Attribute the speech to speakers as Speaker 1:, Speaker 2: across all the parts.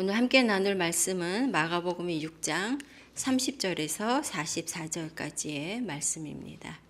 Speaker 1: 오늘 함께 나눌 말씀은 마가복음 6장 30절에서 44절까지의 말씀입니다.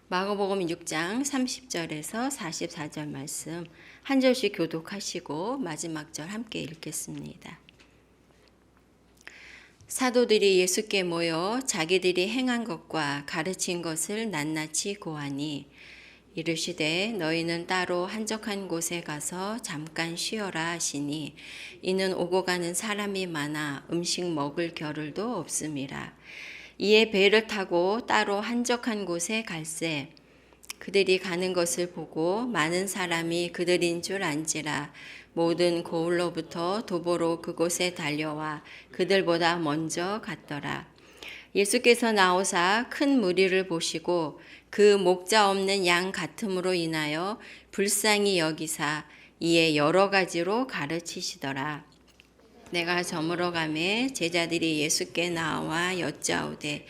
Speaker 1: 마가복음 6장 30절에서 44절 말씀 한 절씩 교독하시고 마지막 절 함께 읽겠습니다. 사도들이 예수께 모여 자기들이 행한 것과 가르친 것을 낱낱이 고하니 이르시되 너희는 따로 한적한 곳에 가서 잠깐 쉬어라 하시니 이는 오고 가는 사람이 많아 음식 먹을 겨를도 없음이라. 이에 배를 타고 따로 한적한 곳에 갈새 그들이 가는 것을 보고 많은 사람이 그들인 줄 안지라. 모든 고을로부터 도보로 그곳에 달려와 그들보다 먼저 갔더라. 예수께서 나오사 큰 무리를 보시고 그 목자 없는 양 같음으로 인하여 불쌍히 여기사 이에 여러 가지로 가르치시더라. 내가 저물어 가매 제자들이 예수께 나와 여짜오되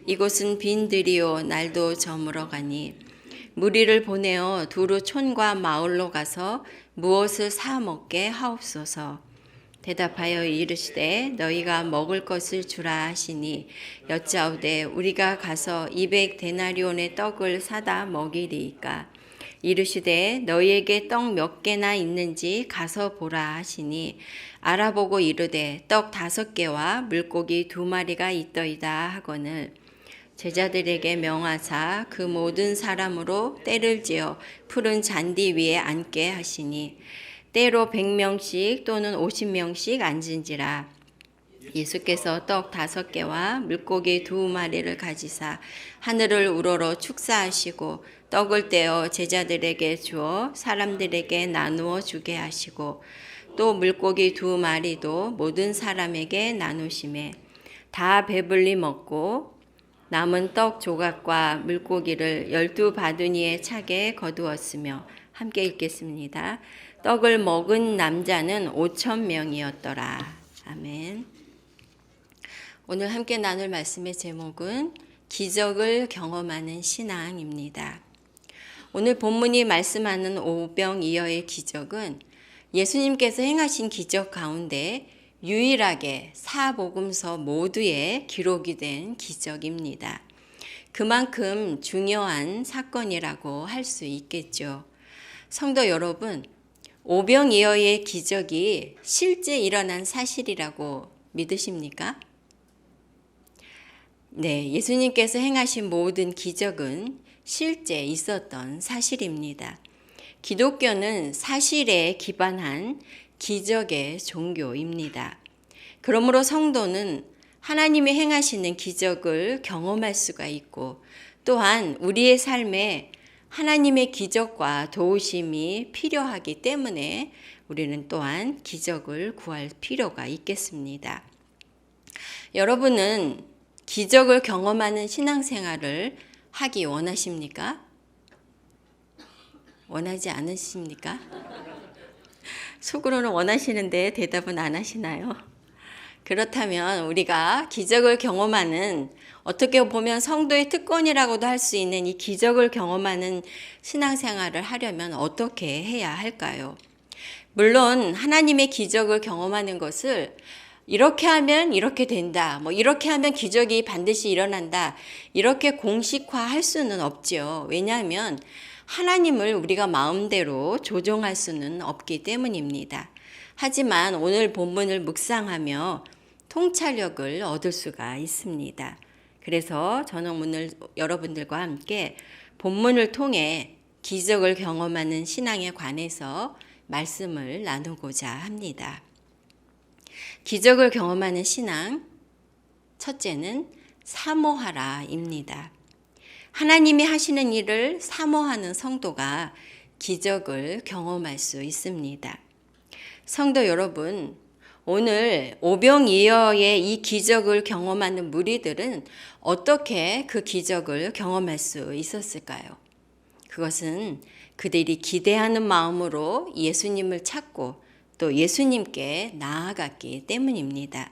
Speaker 1: 이곳은 빈들이요 날도 저물어 가니 무리를 보내어 두루 촌과 마을로 가서 무엇을 사 먹게 하옵소서. 대답하여 이르시되 너희가 먹을 것을 주라 하시니 여짜오되 우리가 가서 200데나리온의 떡을 사다 먹이리이까. 이르시되 너희에게 떡 몇 개나 있는지 가서 보라 하시니 알아보고 이르되 떡 5개와 물고기 2마리가 있더이다 하거늘 제자들에게 명하사 그 모든 사람으로 때를 지어 푸른 잔디 위에 앉게 하시니 때로 100명씩 또는 50명씩 앉은지라. 예수께서 떡 5개와 물고기 2마리를 가지사 하늘을 우러러 축사하시고 떡을 떼어 제자들에게 주어 사람들에게 나누어 주게 하시고 또 물고기 2마리도 모든 사람에게 나누시매 다 배불리 먹고 남은 떡 조각과 물고기를 12바구니에 차게 거두었으며 함께 읽겠습니다. 떡을 먹은 남자는 5,000명이었더라. 아멘. 오늘 함께 나눌 말씀의 제목은 기적을 경험하는 신앙입니다. 오늘 본문이 말씀하는 오병이어의 기적은 예수님께서 행하신 기적 가운데 유일하게 사복음서 모두에 기록이 된 기적입니다. 그만큼 중요한 사건이라고 할 수 있겠죠. 성도 여러분, 오병이어의 기적이 실제 일어난 사실이라고 믿으십니까? 네, 예수님께서 행하신 모든 기적은 실제 있었던 사실입니다. 기독교는 사실에 기반한 기적의 종교입니다. 그러므로 성도는 하나님이 행하시는 기적을 경험할 수가 있고 또한 우리의 삶에 하나님의 기적과 도우심이 필요하기 때문에 우리는 또한 기적을 구할 필요가 있겠습니다. 여러분은 기적을 경험하는 신앙생활을 하기 원하십니까? 원하지 않으십니까? 속으로는 원하시는데 대답은 안 하시나요? 그렇다면 우리가 기적을 경험하는 어떻게 보면 성도의 특권이라고도 할 수 있는 이 기적을 경험하는 신앙생활을 하려면 어떻게 해야 할까요? 물론 하나님의 기적을 경험하는 것을 이렇게 하면 이렇게 된다, 이렇게 하면 기적이 반드시 일어난다, 이렇게 공식화할 수는 없죠. 왜냐하면 하나님을 우리가 마음대로 조종할 수는 없기 때문입니다. 하지만 오늘 본문을 묵상하며 통찰력을 얻을 수가 있습니다. 그래서 저는 오늘 여러분들과 함께 본문을 통해 기적을 경험하는 신앙에 관해서 말씀을 나누고자 합니다. 기적을 경험하는 신앙, 첫째는 사모하라입니다. 하나님이 하시는 일을 사모하는 성도가 기적을 경험할 수 있습니다. 성도 여러분, 오늘 오병이어의 이 기적을 경험하는 무리들은 어떻게 그 기적을 경험할 수 있었을까요? 그것은 그들이 기대하는 마음으로 예수님을 찾고 또 예수님께 나아갔기 때문입니다.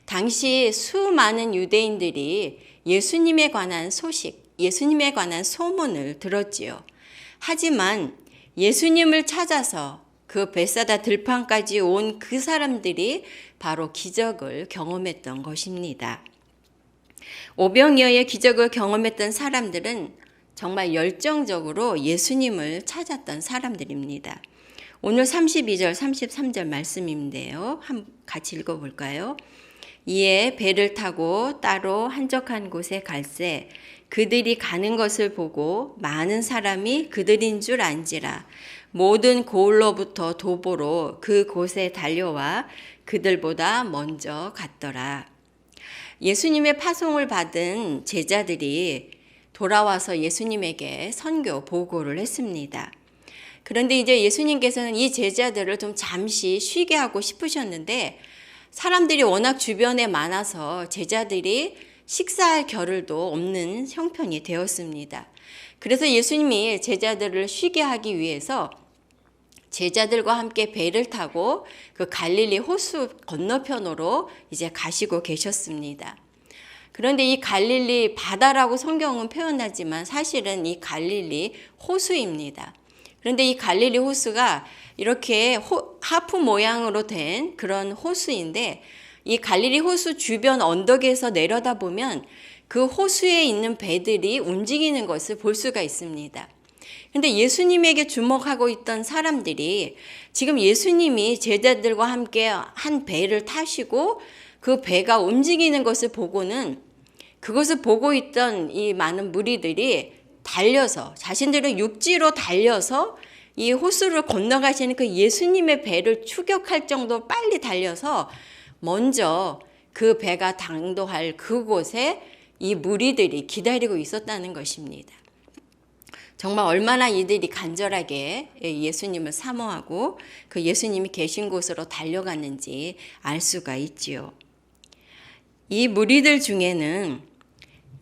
Speaker 1: 당시 수많은 유대인들이 예수님에 관한 소식, 예수님에 관한 소문을 들었지요. 하지만 예수님을 찾아서 그 벳사다 들판까지 온 그 사람들이 바로 기적을 경험했던 것입니다. 오병이어의 기적을 경험했던 사람들은 정말 열정적으로 예수님을 찾았던 사람들입니다. 오늘 32절, 33절 말씀인데요. 같이 읽어볼까요? 이에 배를 타고 따로 한적한 곳에 갈새 그들이 가는 것을 보고 많은 사람이 그들인 줄 안지라 모든 고을로부터 도보로 그 곳에 달려와 그들보다 먼저 갔더라. 예수님의 파송을 받은 제자들이 돌아와서 예수님에게 선교 보고를 했습니다. 그런데 이제 예수님께서는 이 제자들을 좀 잠시 쉬게 하고 싶으셨는데 사람들이 워낙 주변에 많아서 제자들이 식사할 겨를도 없는 형편이 되었습니다. 그래서 예수님이 제자들을 쉬게 하기 위해서 제자들과 함께 배를 타고 그 갈릴리 호수 건너편으로 이제 가시고 계셨습니다. 그런데 이 갈릴리 바다라고 성경은 표현하지만 사실은 이 갈릴리 호수입니다. 그런데 이 갈릴리 호수가 이렇게 하프 모양으로 된 그런 호수인데 이 갈릴리 호수 주변 언덕에서 내려다보면 그 호수에 있는 배들이 움직이는 것을 볼 수가 있습니다. 그런데 예수님에게 주목하고 있던 사람들이 지금 예수님이 제자들과 함께 한 배를 타시고 그 배가 움직이는 것을 보고는 그것을 보고 있던 이 많은 무리들이 달려서 자신들은 육지로 달려서 이 호수를 건너가시는 그 예수님의 배를 추격할 정도로 빨리 달려서 먼저 그 배가 당도할 그곳에 이 무리들이 기다리고 있었다는 것입니다. 정말 얼마나 이들이 간절하게 예수님을 사모하고 그 예수님이 계신 곳으로 달려갔는지 알 수가 있지요. 이 무리들 중에는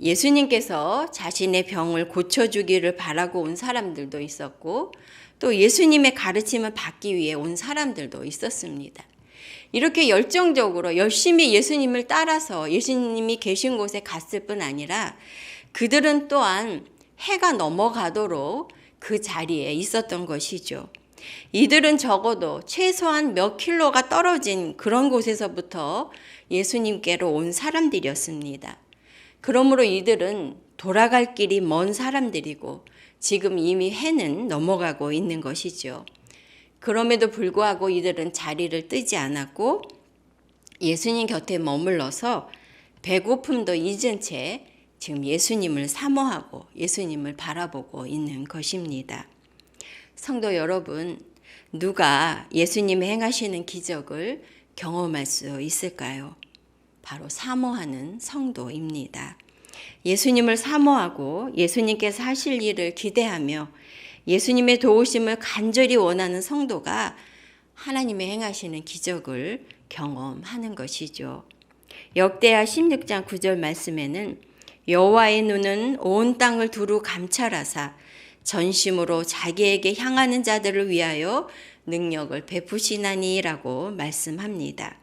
Speaker 1: 예수님께서 자신의 병을 고쳐주기를 바라고 온 사람들도 있었고 또 예수님의 가르침을 받기 위해 온 사람들도 있었습니다. 이렇게 열정적으로 열심히 예수님을 따라서 예수님이 계신 곳에 갔을 뿐 아니라 그들은 또한 해가 넘어가도록 그 자리에 있었던 것이죠. 이들은 적어도 최소한 몇 킬로가 떨어진 그런 곳에서부터 예수님께로 온 사람들이었습니다. 그러므로 이들은 돌아갈 길이 먼 사람들이고 지금 이미 해는 넘어가고 있는 것이죠. 그럼에도 불구하고 이들은 자리를 뜨지 않았고 예수님 곁에 머물러서 배고픔도 잊은 채 지금 예수님을 사모하고 예수님을 바라보고 있는 것입니다. 성도 여러분, 누가 예수님이 행하시는 기적을 경험할 수 있을까요? 바로 사모하는 성도입니다. 예수님을 사모하고 예수님께서 하실 일을 기대하며 예수님의 도우심을 간절히 원하는 성도가 하나님의 행하시는 기적을 경험하는 것이죠. 역대하 16장 9절 말씀에는 여호와의 눈은 온 땅을 두루 감찰하사 전심으로 자기에게 향하는 자들을 위하여 능력을 베푸시나니라고 말씀합니다.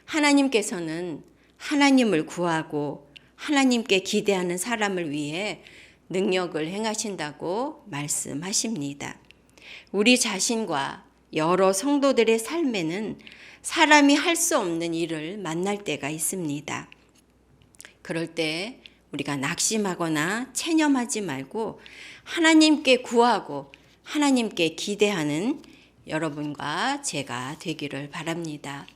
Speaker 1: 하나님께서는 하나님을 구하고 하나님께 기대하는 사람을 위해 능력을 행하신다고 말씀하십니다. 우리 자신과 여러 성도들의 삶에는 사람이 할 수 없는 일을 만날 때가 있습니다. 그럴 때 우리가 낙심하거나 체념하지 말고 하나님께 구하고 하나님께 기대하는 여러분과 제가 되기를 바랍니다.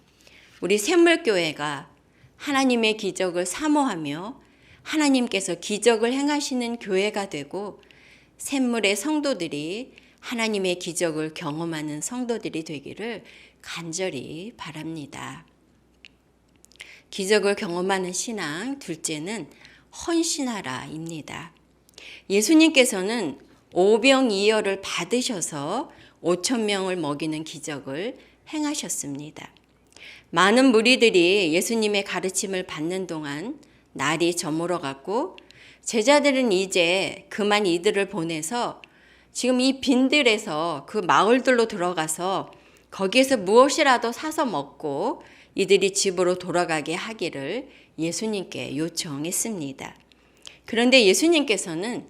Speaker 1: 우리 샘물교회가 하나님의 기적을 사모하며 하나님께서 기적을 행하시는 교회가 되고 샘물의 성도들이 하나님의 기적을 경험하는 성도들이 되기를 간절히 바랍니다. 기적을 경험하는 신앙 둘째는 헌신하라입니다. 예수님께서는 오병이어를 받으셔서 5,000명을 먹이는 기적을 행하셨습니다. 많은 무리들이 예수님의 가르침을 받는 동안 날이 저물어 갔고 제자들은 이제 그만 이들을 보내서 지금 이 빈들에서 그 마을들로 들어가서 거기에서 무엇이라도 사서 먹고 이들이 집으로 돌아가게 하기를 예수님께 요청했습니다. 그런데 예수님께서는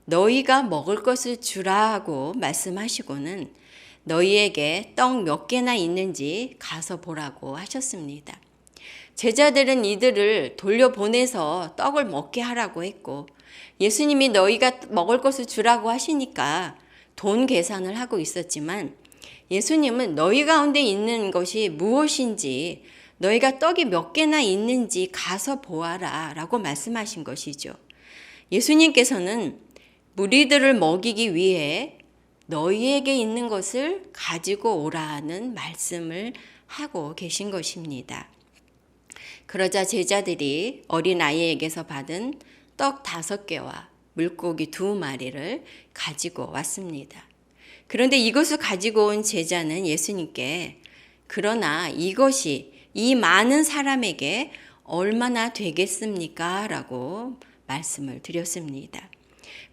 Speaker 1: 너희가 먹을 것을 주라 하고 말씀하시고는 너희에게 떡 몇 개나 있는지 가서 보라고 하셨습니다. 제자들은 이들을 돌려보내서 떡을 먹게 하라고 했고, 예수님이 너희가 먹을 것을 주라고 하시니까 돈 계산을 하고 있었지만, 예수님은 너희 가운데 있는 것이 무엇인지, 너희가 떡이 몇 개나 있는지 가서 보아라 라고 말씀하신 것이죠. 예수님께서는 무리들을 먹이기 위해 너희에게 있는 것을 가지고 오라는 말씀을 하고 계신 것입니다. 그러자 제자들이 어린아이에게서 받은 떡 5개와 물고기 2마리를 가지고 왔습니다. 그런데 이것을 가지고 온 제자는 예수님께 그러나 이것이 이 많은 사람에게 얼마나 되겠습니까? 라고 말씀을 드렸습니다.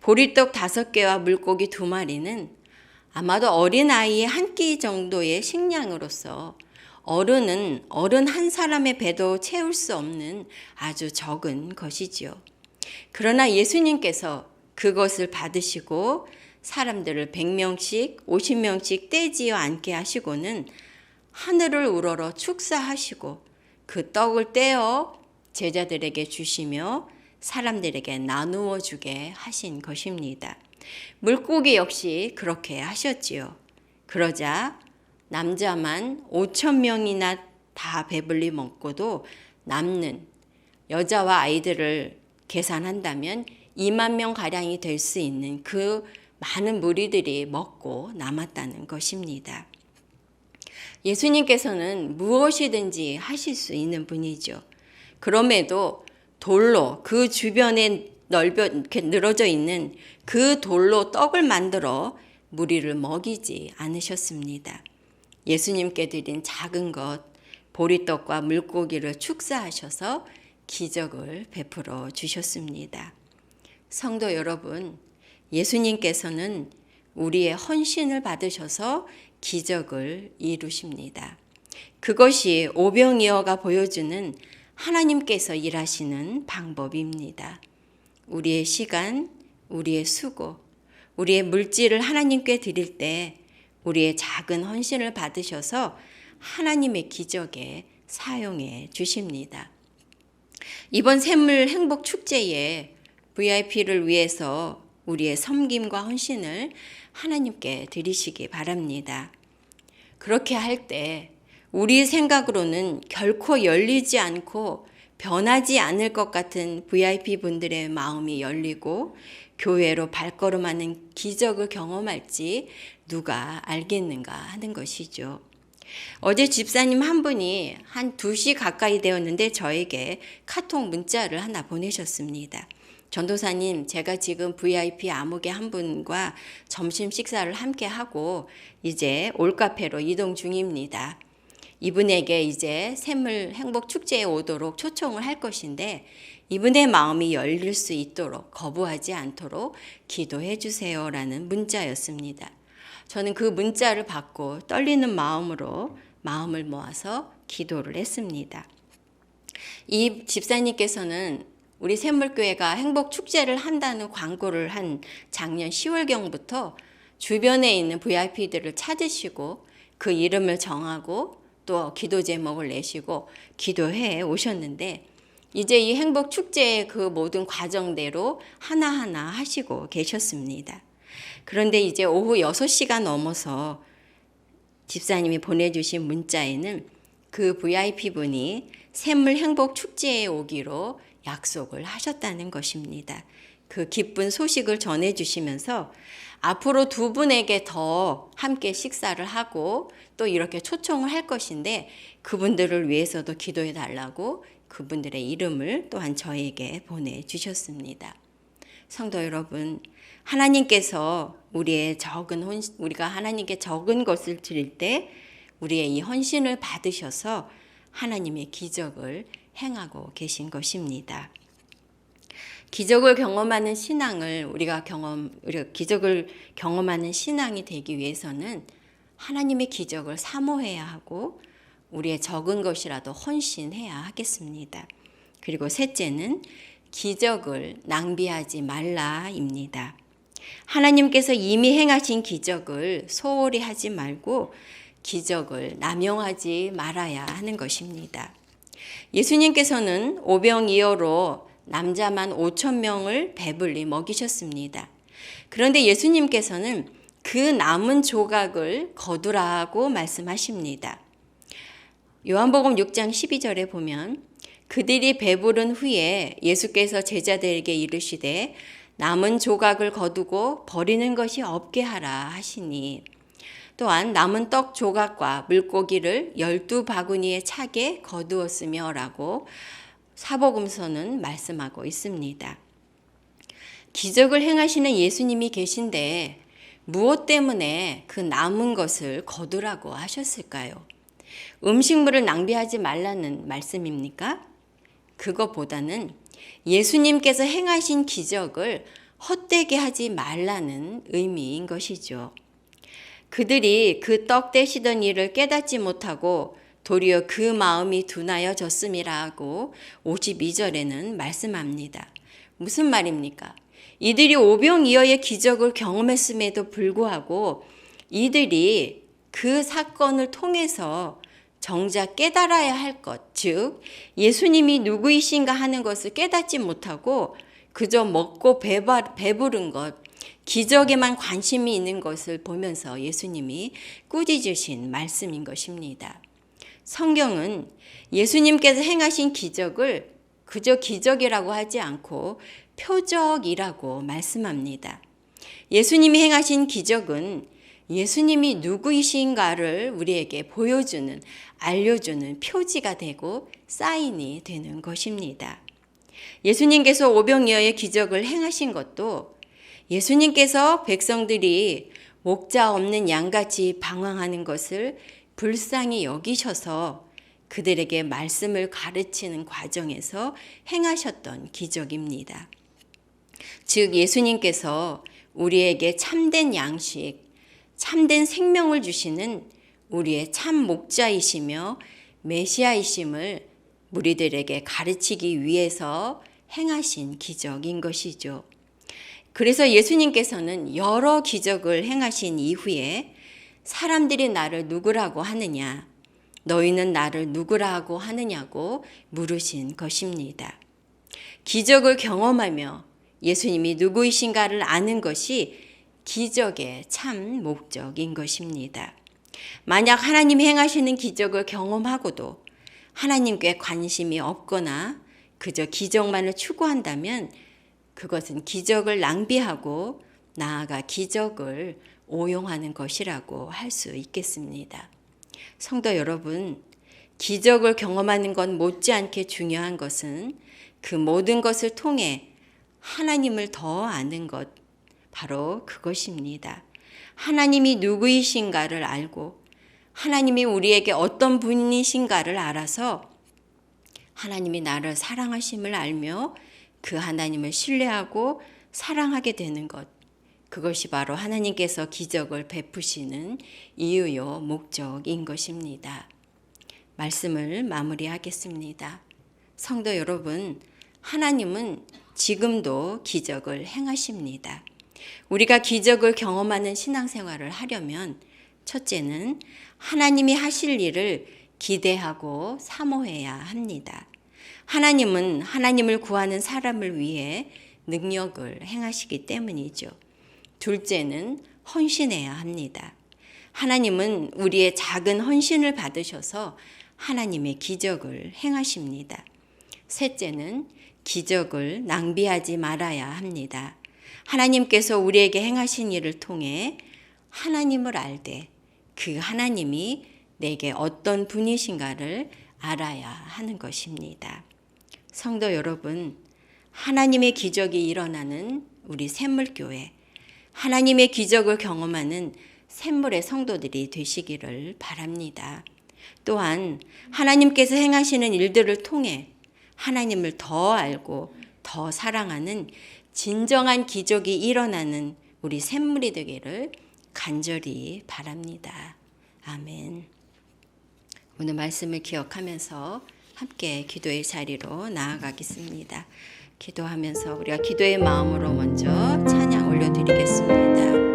Speaker 1: 보리떡 5개와 물고기 2마리는 아마도 어린아이의 한 끼 정도의 식량으로서 어른 한 사람의 배도 채울 수 없는 아주 적은 것이지요. 그러나 예수님께서 그것을 받으시고 사람들을 100명씩 50명씩 떼지어 앉게 하시고는 하늘을 우러러 축사하시고 그 떡을 떼어 제자들에게 주시며 사람들에게 나누어 주게 하신 것입니다. 물고기 역시 그렇게 하셨지요. 그러자 남자만 5,000명이나 다 배불리 먹고도 남는 여자와 아이들을 계산한다면 2만 명 가량이 될 수 있는 그 많은 무리들이 먹고 남았다는 것입니다. 예수님께서는 무엇이든지 하실 수 있는 분이죠. 그럼에도 돌로 그 주변에 이렇게 늘어져 있는 그 돌로 떡을 만들어 무리를 먹이지 않으셨습니다. 예수님께 드린 작은 것, 보리떡과 물고기를 축사하셔서 기적을 베풀어 주셨습니다. 성도 여러분, 예수님께서는 우리의 헌신을 받으셔서 기적을 이루십니다. 그것이 오병이어가 보여주는 하나님께서 일하시는 방법입니다. 우리의 시간, 우리의 수고, 우리의 물질을 하나님께 드릴 때 우리의 작은 헌신을 받으셔서 하나님의 기적에 사용해 주십니다. 이번 샘물 행복 축제에 VIP를 위해서 우리의 섬김과 헌신을 하나님께 드리시기 바랍니다. 그렇게 할 때 우리 생각으로는 결코 열리지 않고 변하지 않을 것 같은 VIP 분들의 마음이 열리고 교회로 발걸음하는 기적을 경험할지 누가 알겠는가 하는 것이죠. 어제 집사님 한 분이 한 2시 가까이 되었는데 저에게 카톡 문자를 하나 보내셨습니다. 전도사님, 제가 지금 VIP 아무개 한 분과 점심 식사를 함께 하고 이제 올카페로 이동 중입니다. 이분에게 이제 샘물 행복 축제에 오도록 초청을 할 것인데 이분의 마음이 열릴 수 있도록 거부하지 않도록 기도해 주세요라는 문자였습니다. 저는 그 문자를 받고 떨리는 마음으로 마음을 모아서 기도를 했습니다. 이 집사님께서는 우리 샘물교회가 행복 축제를 한다는 광고를 한 작년 10월경부터 주변에 있는 VIP들을 찾으시고 그 이름을 정하고 또 기도 제목을 내시고 기도해 오셨는데 이제 이 행복 축제의 그 모든 과정대로 하나하나 하시고 계셨습니다. 그런데 이제 오후 6시가 넘어서 집사님이 보내주신 문자에는 그 VIP분이 샘물 행복 축제에 오기로 약속을 하셨다는 것입니다. 그 기쁜 소식을 전해주시면서 앞으로 2분에게 더 함께 식사를 하고 또 이렇게 초청을 할 것인데 그분들을 위해서도 기도해 달라고 그분들의 이름을 또한 저에게 보내주셨습니다. 성도 여러분, 하나님께서 우리가 하나님께 적은 것을 드릴 때 우리의 이 헌신을 받으셔서 하나님의 기적을 행하고 계신 것입니다. 기적을 경험하는 신앙을 우리가 기적을 경험하는 신앙이 되기 위해서는 하나님의 기적을 사모해야 하고 우리의 적은 것이라도 헌신해야 하겠습니다. 그리고 셋째는 기적을 낭비하지 말라입니다. 하나님께서 이미 행하신 기적을 소홀히 하지 말고 기적을 남용하지 말아야 하는 것입니다. 예수님께서는 오병이어로 남자만 5,000명을 배불리 먹이셨습니다. 그런데 예수님께서는 그 남은 조각을 거두라고 말씀하십니다. 요한복음 6장 12절에 보면 그들이 배부른 후에 예수께서 제자들에게 이르시되 남은 조각을 거두고 버리는 것이 없게 하라 하시니, 또한 남은 떡 조각과 물고기를 12바구니에 차게 거두었으며 라고 사복음서는 말씀하고 있습니다. 기적을 행하시는 예수님이 계신데 무엇 때문에 그 남은 것을 거두라고 하셨을까요? 음식물을 낭비하지 말라는 말씀입니까? 그것보다는 예수님께서 행하신 기적을 헛되게 하지 말라는 의미인 것이죠. 그들이 그 떡 떼시던 일을 깨닫지 못하고 도리어 그 마음이 둔하여졌음이라고 52절에는 말씀합니다. 무슨 말입니까? 이들이 오병이어의 기적을 경험했음에도 불구하고 이들이 그 사건을 통해서 정작 깨달아야 할 것, 즉 예수님이 누구이신가 하는 것을 깨닫지 못하고 그저 먹고 배부른 것, 기적에만 관심이 있는 것을 보면서 예수님이 꾸짖으신 말씀인 것입니다. 성경은 예수님께서 행하신 기적을 그저 기적이라고 하지 않고 표적이라고 말씀합니다. 예수님이 행하신 기적은 예수님이 누구이신가를 우리에게 보여주는, 알려주는 표지가 되고 사인이 되는 것입니다. 예수님께서 오병이어의 기적을 행하신 것도 예수님께서 백성들이 목자 없는 양같이 방황하는 것을 불쌍히 여기셔서 그들에게 말씀을 가르치는 과정에서 행하셨던 기적입니다. 즉 예수님께서 우리에게 참된 양식, 참된 생명을 주시는 우리의 참 목자이시며 메시아이심을 무리들에게 가르치기 위해서 행하신 기적인 것이죠. 그래서 예수님께서는 여러 기적을 행하신 이후에 사람들이 나를 누구라고 하느냐, 너희는 나를 누구라고 하느냐고 물으신 것입니다. 기적을 경험하며 예수님이 누구이신가를 아는 것이 기적의 참 목적인 것입니다. 만약 하나님이 행하시는 기적을 경험하고도 하나님께 관심이 없거나 그저 기적만을 추구한다면 그것은 기적을 낭비하고 나아가 기적을 오용하는 것이라고 할 수 있겠습니다. 성도 여러분, 기적을 경험하는 건 못지않게 중요한 것은 그 모든 것을 통해 하나님을 더 아는 것, 바로 그것입니다. 하나님이 누구이신가를 알고 하나님이 우리에게 어떤 분이신가를 알아서 하나님이 나를 사랑하심을 알며 그 하나님을 신뢰하고 사랑하게 되는 것, 그것이 바로 하나님께서 기적을 베푸시는 이유요 목적인 것입니다. 말씀을 마무리하겠습니다. 성도 여러분, 하나님은 지금도 기적을 행하십니다. 우리가 기적을 경험하는 신앙생활을 하려면 첫째는 하나님이 하실 일을 기대하고 사모해야 합니다. 하나님은 하나님을 구하는 사람을 위해 능력을 행하시기 때문이죠. 둘째는 헌신해야 합니다. 하나님은 우리의 작은 헌신을 받으셔서 하나님의 기적을 행하십니다. 셋째는 기적을 낭비하지 말아야 합니다. 하나님께서 우리에게 행하신 일을 통해 하나님을 알되 그 하나님이 내게 어떤 분이신가를 알아야 하는 것입니다. 성도 여러분, 하나님의 기적이 일어나는 우리 샘물교회, 하나님의 기적을 경험하는 샘물의 성도들이 되시기를 바랍니다. 또한 하나님께서 행하시는 일들을 통해 하나님을 더 알고 더 사랑하는 진정한 기적이 일어나는 우리 샘물이 되기를 간절히 바랍니다. 아멘. 오늘 말씀을 기억하면서 함께 기도의 자리로 나아가겠습니다. 기도하면서 우리가 기도의 마음으로 먼저 찬양 올려드리겠습니다.